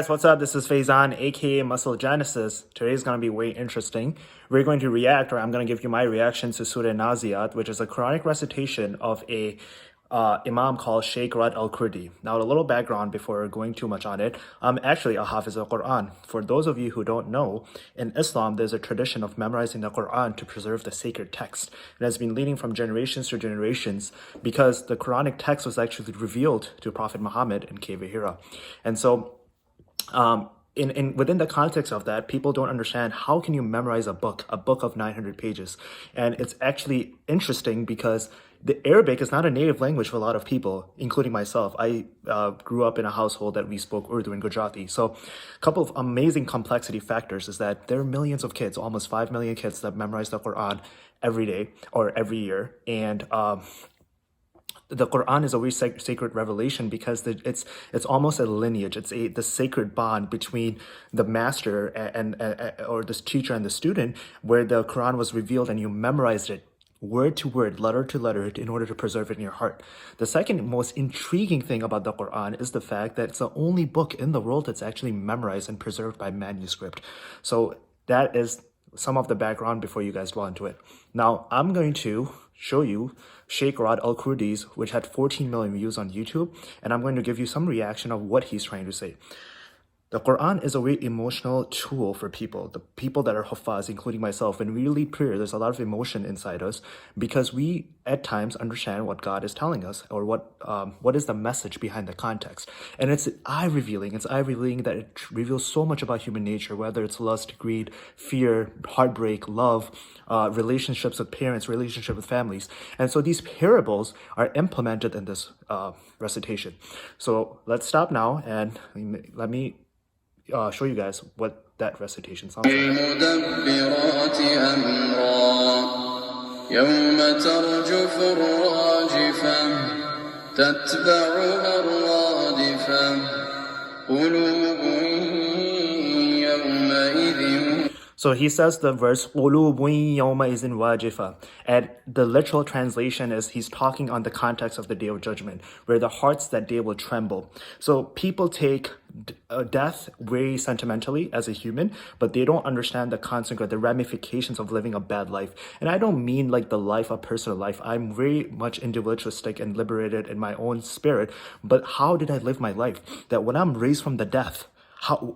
Guys, what's up? This is Faizan, aka Muscle Genesis. Today's gonna be way interesting. We're going to react, or I'm gonna give you my reaction to Surah Naziat, which is a Quranic recitation of a Imam called Sheikh Rad al-Kurdi. Now, a little background before going too much on it. I'm actually a Hafiz al-Quran. For those of you who don't know, in Islam, there's a tradition of memorizing the Quran to preserve the sacred text. It has been leading from generations to generations because the Quranic text was actually revealed to Prophet Muhammad in Cave of Hira. And so, within the context of that, people don't understand how can you memorize a book of 900 pages. And it's actually interesting because the Arabic is not a native language for a lot of people, including myself. I grew up in a household that we spoke Urdu and Gujarati. So a couple of amazing complexity factors is that there are millions of kids, almost 5 million kids that memorize the Quran every day or every year. And the Quran is a very sacred revelation because it's almost a lineage. It's the sacred bond between the master and or this teacher and the student, where the Quran was revealed and you memorized it word to word, letter to letter, in order to preserve it in your heart. The second most intriguing thing about the Quran is the fact that it's the only book in the world that's actually memorized and preserved by manuscript. So that is some of the background before you guys go into it. Now, I'm going to show you Sheikh Rad al-Kurdi's, which had 14 million views on YouTube, and I'm going to give you some reaction of what he's trying to say. The Quran is a very emotional tool for people, the people that are Hufaz, including myself. When we read prayer, there's a lot of emotion inside us because we, at times, understand what God is telling us or what is the message behind the context. And it's eye-revealing. It's eye-revealing that it reveals so much about human nature, whether it's lust, greed, fear, heartbreak, love, relationships with parents, relationship with families. And so these parables are implemented in this recitation. So let's stop now and let me show you guys what that recitation sounds like. So he says the verse قُلُوبٌ يَوْمَئِذٍ وَاجِفَةٌ, and the literal translation is he's talking on the context of the day of judgment, where the hearts that day will tremble. So people take death very sentimentally as a human, but they don't understand the consequence, the ramifications of living a bad life. And I don't mean like the life, a personal life. I'm very much individualistic and liberated in my own spirit. But how did I live my life? That when I'm raised from the death,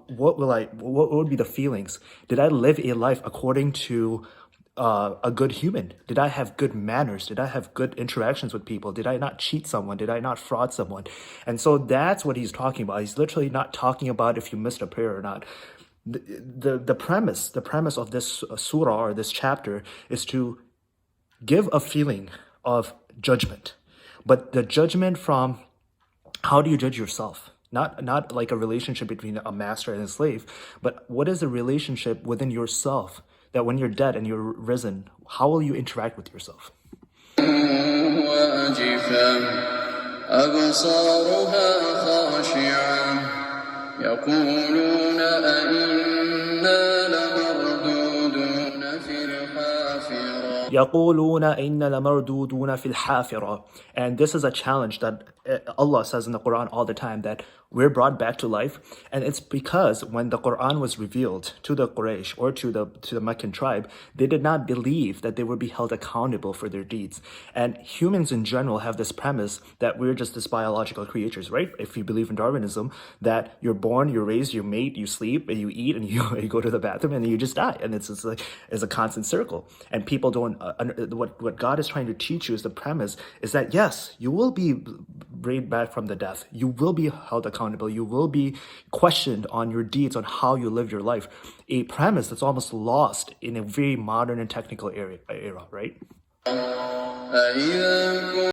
what would be the feelings? Did I live a life according to a good human? Did I have good manners? Did I have good interactions with people? Did I not cheat someone? Did I not fraud someone? And so that's what he's talking about. He's literally not talking about if you missed a prayer or not. The premise of this surah or this chapter is to give a feeling of judgment, but the judgment from how do you judge yourself? Not like a relationship between a master and a slave, but what is the relationship within yourself that when you're dead and you're risen, how will you interact with yourself? يَقُولُونَ إِنَّ لَمَرْدُودُونَ فِي الْحَافِرَةِ. And this is a challenge that Allah says in the Quran all the time, that we're brought back to life. And it's because when the Quran was revealed to the Quraysh or to the Meccan tribe, they did not believe that they would be held accountable for their deeds. And humans in general have this premise that we're just this biological creatures, right? If you believe in Darwinism, that you're born, you're raised, you mate, you sleep, and you eat, and you go to the bathroom, and then you just die. And it's a constant circle. And people don't, what God is trying to teach you is the premise is that yes, you will be brought back from the death. You will be held accountable. You will be questioned on your deeds, on how you live your life. A premise that's almost lost in a very modern and technical era, right?